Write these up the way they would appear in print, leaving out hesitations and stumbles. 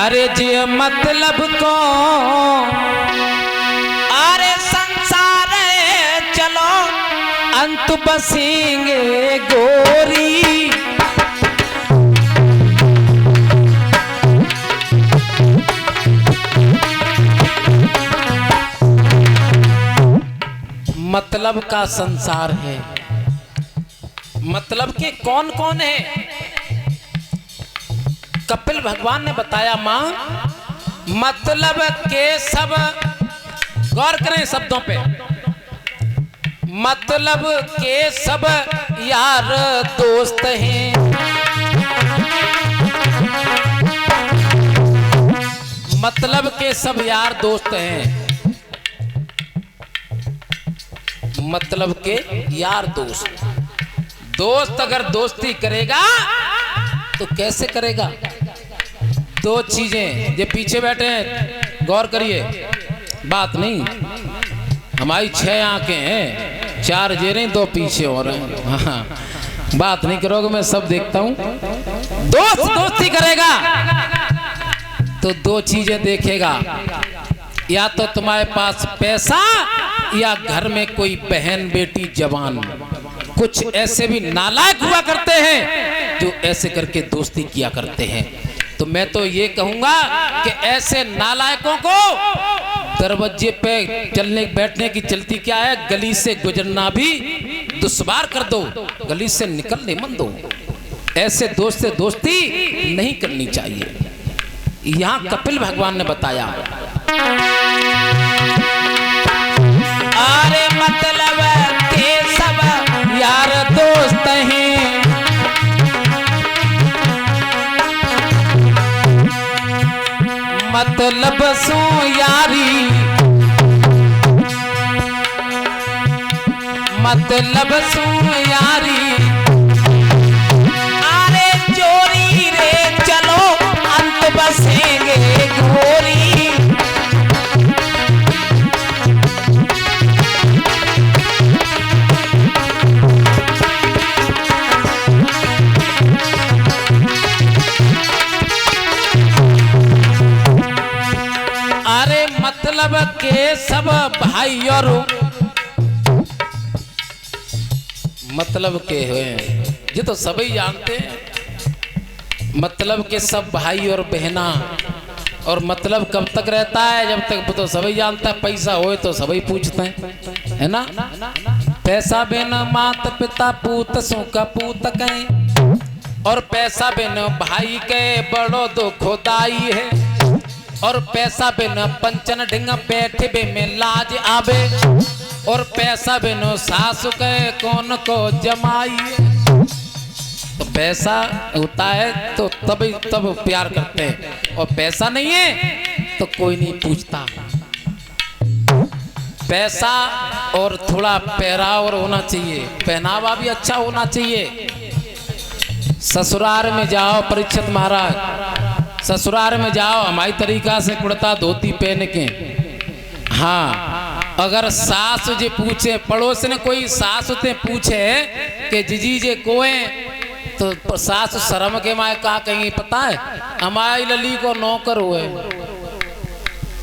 अरे जी मतलब को अरे संसार चलो अंत बसेंगे गोरी। मतलब का संसार है। मतलब के कौन कौन है? कपिल भगवान ने बताया मां, मतलब के सब, गौर करें शब्दों पे, मतलब के सब यार दोस्त हैं। मतलब के सब यार दोस्त हैं। मतलब के यार दोस्त, दोस्त अगर दोस्ती करेगा तो कैसे करेगा? दो चीजें, ये पीछे बैठे हैं गौर करिए, बात नहीं, हमारी 6 आंखें हैं, 4 जेरें 2 पीछे हो रहे हैं। हाँ, बात नहीं करोगे, मैं सब देखता हूं। दोस्त दोस्ती करेगा तो 2 चीजें देखेगा, या तो तुम्हारे पास पैसा या घर में कोई बहन बेटी जवान। कुछ ऐसे भी नालायक हुआ करते हैं जो ऐसे करके दोस्ती किया करते हैं। तो मैं तो ये कहूंगा कि ऐसे नालायकों को दरवाजे पे चलने बैठने की चलती क्या है, गली से गुजरना भी दुश्वार कर दो, गली से निकलने मत दो। ऐसे दोस्त से दोस्ती नहीं करनी चाहिए। यहाँ कपिल भगवान ने बताया, अरे मतलब के सब यार दोस्त हैं। मतलब सो यारी, मतलब सो यारी, अरे चोरी रे चलो अंत बसेंगे गोरी। मतलब के सब भाई और मतलब के हैं, ये तो सभी जानते हैं। मतलब के सब भाई और बहना, और मतलब कब तक रहता है? जब तक, तो सभी जानता है, पैसा होए तो सभी पूछते हैं, है ना। पैसा बिन मात पिता पूत सो का पूत कहें, और पैसा बिन भाई के बड़ो दुखदाई है, और पैसा बिन पंचन ढिंग बैठे बे में लाज आवे, और पैसा बिन सासु के कौन को जमाई। तो पैसा होता है तो तब प्यार करते हैं, और पैसा नहीं है तो कोई नहीं पूछता। पैसा और थोड़ा पहराव होना चाहिए, पहनावा भी अच्छा होना चाहिए। ससुराल में जाओ परीक्षित महाराज, ससुराल में जाओ हमारी तरीका से कुर्ता धोती पहन के। हाँ, अगर सास जी पूछे, पड़ोस ने कोई सास ते पूछे कि जीजी जे कोए, तो सास शर्म के माए का कहीं पता है, हमारी लली को नौकर हुए,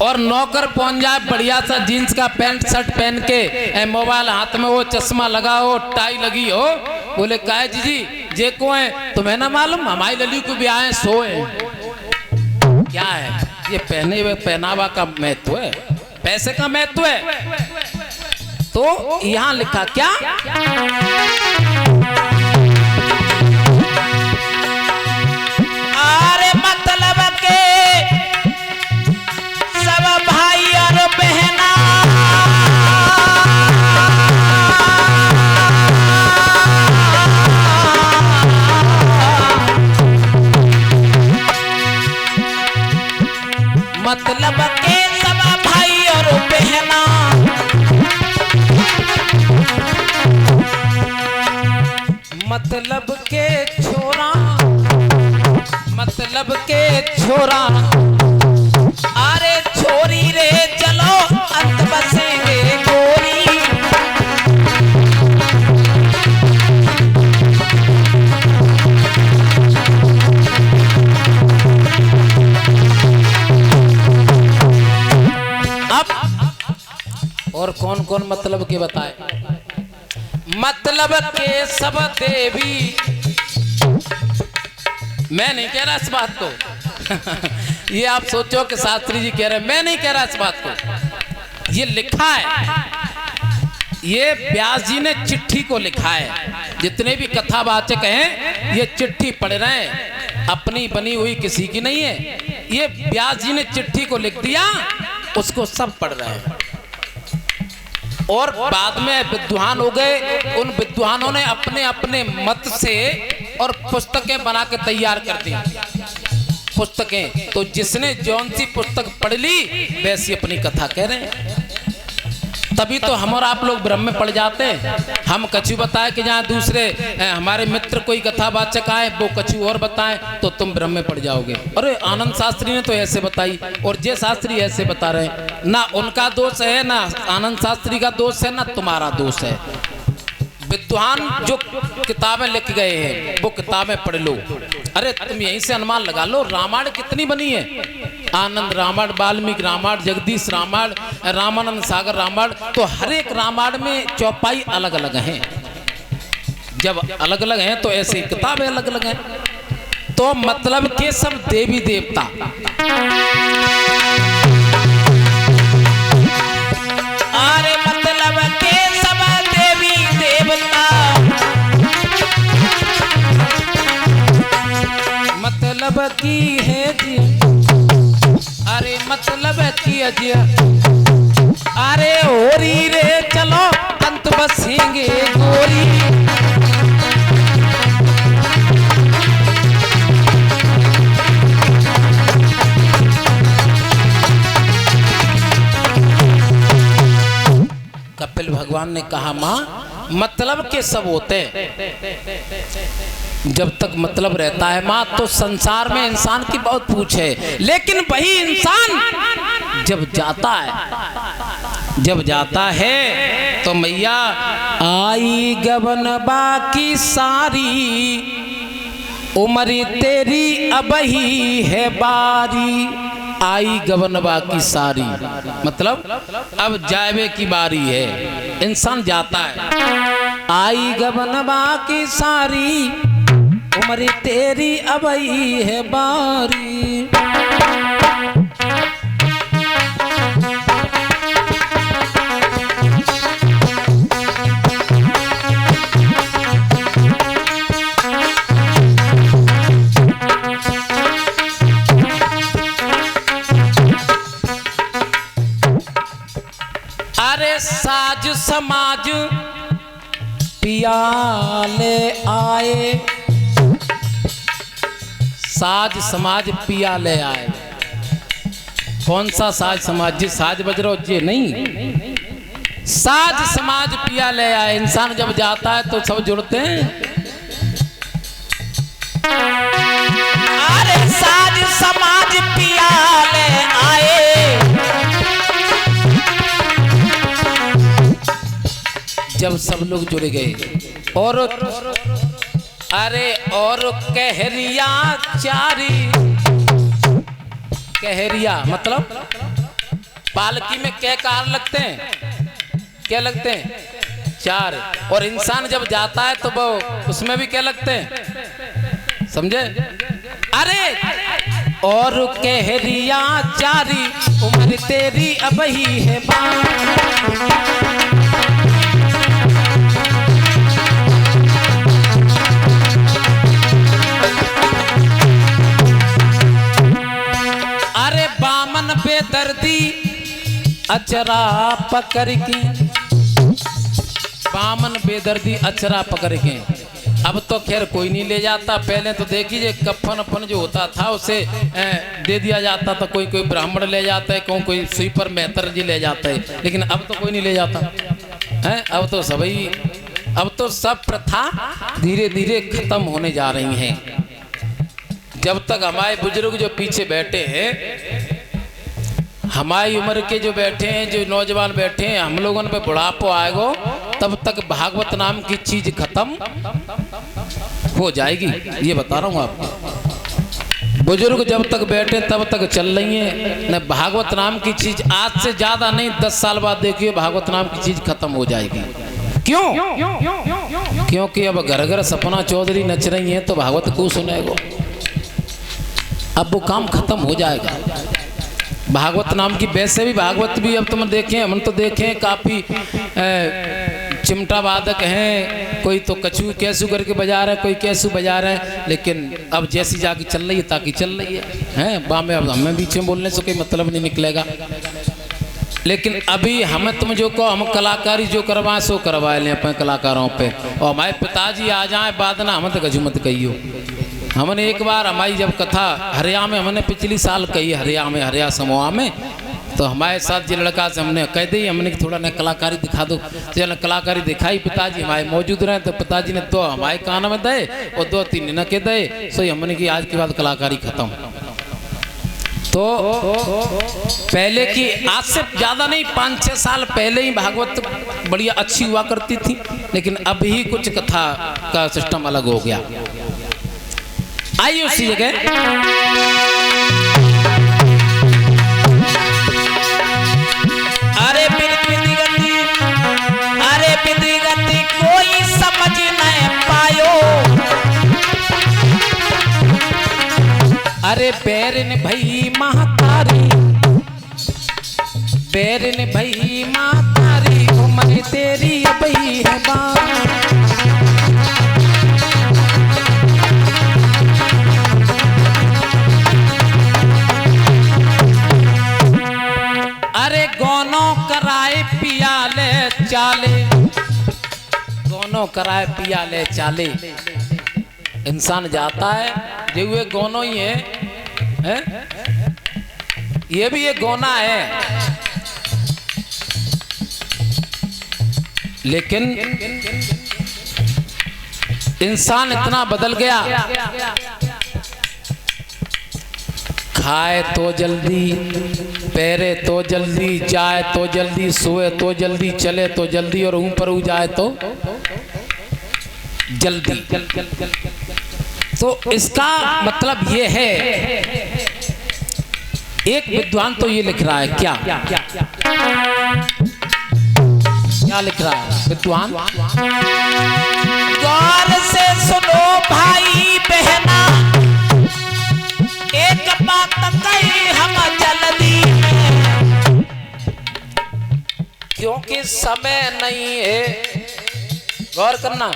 और नौकर पहुंच जाए बढ़िया सा जीन्स का पैंट शर्ट पहन के, मोबाइल हाथ में हो, चश्मा लगा हो, टाई लगी हो, बोले काहे जीजी जे कोए, तुम्हें ना मालूम हमारी लली को भी आए सोए। क्या है ये? पहने हुए पहनावा का महत्व है, पैसे का महत्व है। तो यहां लिखा क्या, अरे मतलब के सब भाई और बहना, मतलब के सब भाई और बहना, मतलब के छोरा, मतलब के छोरा, अरे छोरी रे चलो अंत बसेंगे गोरी। और कौन कौन मतलब के बताए? मतलब के सब देवी, मैं नहीं कह रहा इस बात को ये आप सोचो कि शास्त्री जी कह रहे हैं, मैं नहीं कह रहा इस बात को। ये लिखा है, ये व्यास जी ने चिट्ठी को लिखा है। जितने भी कथावाचक हैं ये चिट्ठी पढ़ रहे हैं, अपनी बनी हुई किसी की नहीं है। ये व्यास जी ने चिट्ठी को लिख दिया, उसको सब पढ़ रहे हैं। और बाद में विद्वान हो गए, उन विद्वानों ने अपने अपने मत से और पुस्तकें बना के तैयार कर दी पुस्तकें। तो जिसने जौन सी पुस्तक पढ़ ली वैसी अपनी कथा कह रहे हैं। तभी तो हम और आप लोग भ्रम में पड़ जाते हैं। हम कछु बताए कि जहाँ दूसरे हमारे मित्र कोई कथावाचक आए वो कछु और बताएं तो तुम भ्रम में पड़ जाओगे। अरे आनंद शास्त्री ने तो ऐसे बताई और जय शास्त्री ऐसे बता रहे हैं। ना उनका दोष है, ना आनंद शास्त्री का दोष है, ना तुम्हारा दोष है। विद्वान जो किताबें लिख गए हैं वो किताबें पढ़ लो। अरे तुम यहीं से अनुमान लगा लो, रामायण कितनी बनी है? आनंद रामायण, वाल्मीकि रामायण, जगदीश रामायण, रामानंद सागर रामायण। तो हर एक रामायण में चौपाई अलग अलग हैं। जब अलग अलग हैं तो ऐसी किताबें अलग अलग हैं। तो मतलब के सब देवी देवता, अरे मतलब के सब देवी देवता, मतलब की है जी, अरे मतलब की अजिया, अरे होरी रे चलो अंत बसेंगे गोरी। कपिल भगवान ने कहा माँ मतलब के सब होते हैं। जब तक मतलब रहता है माँ तो संसार में इंसान की बहुत पूछ है। लेकिन वही इंसान जब जाता है तो मैया आई गबन बाकी सारी उम्र तेरी अब ही है बारी। आई गबन बाकी सारी मतलब अब जावे की बारी है, इंसान जाता है। आई गबन बाकी सारी उम्र तेरी अब ही है बारी। अरे साज समाज पियाले आए, साज समाज पिया ले आए। कौन सा साज समाज? जी साज बज रहा जी नहीं, साज समाज पिया ले आए। इंसान जब जाता है तो सब जुड़ते हैं। अरे साज समाज पिया ले आए, जब सब लोग जुड़ गए। और अरे और कहरिया चारी, कहरिया मतलब पालकी में क्या कार लगते हैं? क्या लगते हैं? चार। और इंसान जब जाता है तो वो उसमें भी क्या लगते हैं? समझे? अरे और कहरिया चारी उम्र तेरी अब ही है बेदर्दी अचरा पकड़ के, बामन बेदर्दी अचरा पकड़ के। अब तो खैर कोई नहीं ले जाता। पहले तो देखिए कफन अपन जो होता था उसे दे दिया जाता था। कोई कोई ब्राह्मण ले जाता है, कोई स्वीपर मेहतर जी ले जाता है, लेकिन अब तो कोई नहीं ले जाता है। अब तो सभी, अब तो सब प्रथा धीरे धीरे खत्म होने जा रही हैं। जब तक हमारे बुजुर्ग जो पीछे बैठे हैं, हमारी उम्र के जो बैठे हैं, जो नौजवान बैठे हैं, हम लोगों पे बुढ़ापो आएगा तब तक भागवत नाम की चीज खत्म हो जाएगी। ये बता रहा हूँ आपको। बुजुर्ग जब तक बैठे तब तक चल रही है न। भागवत नाम की चीज आज से ज्यादा नहीं 10 साल बाद देखिए भागवत नाम की चीज खत्म हो जाएगी। क्यों? क्योंकि अब घर घर सपना चौधरी नच रही है तो भागवत को सुनेगो। अब वो काम खत्म हो जाएगा। भागवत नाम की वैसे भी भागवत भी अब तुम देखें, हम तो देखें काफी चिमटा वादक हैं, कोई तो कछू कैसू करके बजा रहा है, कोई कैसू बजा रहा है, लेकिन अब जैसी जाके चल रही है ताकि चल रही है बा में। अब हमें बीच में बोलने से कोई मतलब नहीं निकलेगा। लेकिन अभी हमें तुम जो कहो हम कलाकारी जो करवाएं सो करवा लें अपने कलाकारों पे। और हमारे पिताजी आ जाए बाद ना हमें तो गजू मत कहियो। हमने एक बार हमारी जब कथा हरिया में हमने पिछली साल कही, हरिया में हरिया समूह में, तो हमारे साथ जो लड़का से हमने कह दी, हमने थोड़ा न कलाकारी दिखा दो, तो न कलाकारी दिखाई। पिताजी हमारे मौजूद रहे तो पिताजी ने 2 हमारे कान में दे और 2-3 न के दे। सो हमने की आज के बाद कलाकारी खत्म। तो पहले की आज से ज़्यादा नहीं 5-6 साल पहले ही भागवत बढ़िया अच्छी हुआ करती थी, लेकिन अभी कुछ कथा का सिस्टम अलग हो गया। आइए उसी जगह अरे विधि गति, अरे विधि गति कोई समझ नहीं पायो। अरे बैरन भई महतारी, बैरन भई महतारी, उम्र तेरी अबई है बात। अरे गोनो कराए पियाले चाले, गोनो कराए पियाले चाले। इंसान जाता है जो ये गोनो ही है? ये भी ये गोना है, लेकिन इंसान इतना बदल गया, खाए तो जल्दी, पैरे तो जल्दी, जाए तो जल्दी, सोए तो जल्दी, चले तो जल्दी और ऊपर हो जाए तो जल्दी। तो इसका मतलब ये है, एक विद्वान तो ये लिख रहा है, क्या क्या लिख रहा है विद्वान? गौर से सुनो भाई बहना, एक बात कही हम जल्दी में, क्योंकि समय नहीं है। गौर करना,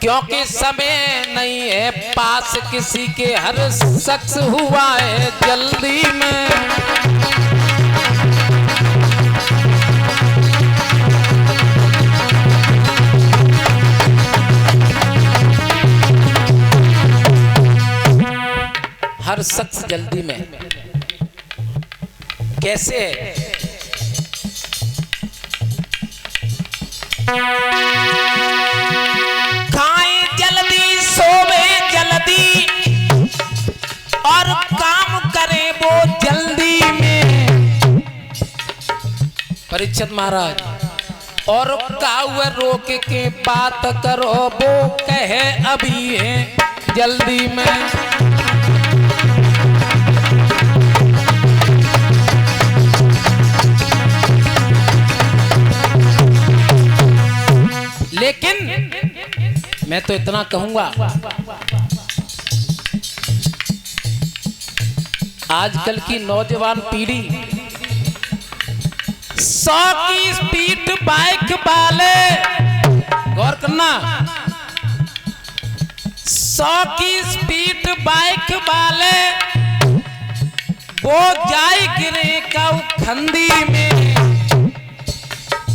क्योंकि समय नहीं है पास किसी के, हर शख्स हुआ है जल्दी में। हर शख्स जल्दी में कैसे है? खाएं जल्दी, सोवे जल्दी और काम करें वो जल्दी में। परीक्षित महाराज, और काऊ रोक के बात करो वो कहे अभी है जल्दी में। लेकिन मैं तो इतना कहूंगा, आजकल की नौजवान पीढ़ी 100 की स्पीड बाइक वाले, गौर करना, 100 की स्पीड बाइक वाले वो जाए गिरे का खंदी में,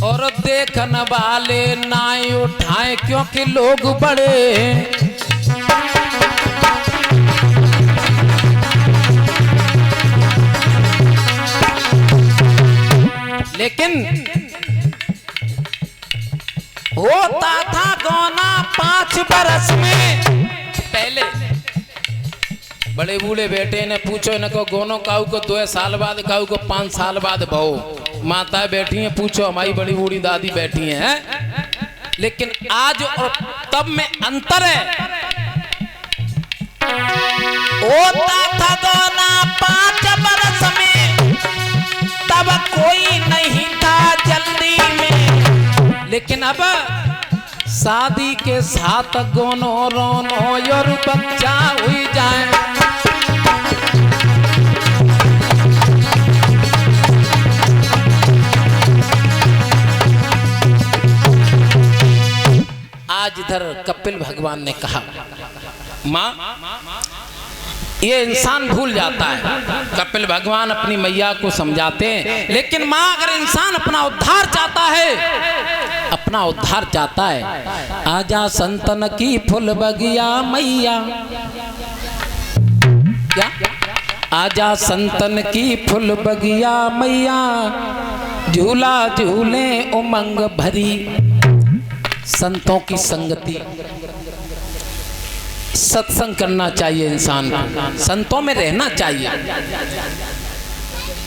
और देखने वाले नाई उठाए क्योंकि लोग बड़े। लेकिन होता था गोना 5 बरस में पहले। बड़े बूढ़े बेटे ने पूछो इनको गोनो काऊ को 2 साल बाद, काऊ को 5 साल बाद बहु। माताएं बैठी हैं, पूछो हमारी बड़ी बूढ़ी दादी बैठी हैं। लेकिन आज और तब में अंतर है। होता था दोना 5 बरस में, तब कोई नहीं था जल्दी में, लेकिन अब शादी के साथ गोनो रोनो और बच्चा हुई जाए। आज इधर कपिल भगवान ने कहा, माँ ये इंसान भूल जाता है। कपिल भगवान अपनी मैया को समझाते हैं, लेकिन माँ अगर इंसान अपना उद्धार चाहता है, अपना उद्धार चाहता है, आजा संतन की फूल बगिया मैया, क्या आजा संतन की फूल बगिया मैया, झूला झूले उमंग भरी। संतों की संगति, सत्संग करना चाहिए इंसान को, संतों में रहना चाहिए।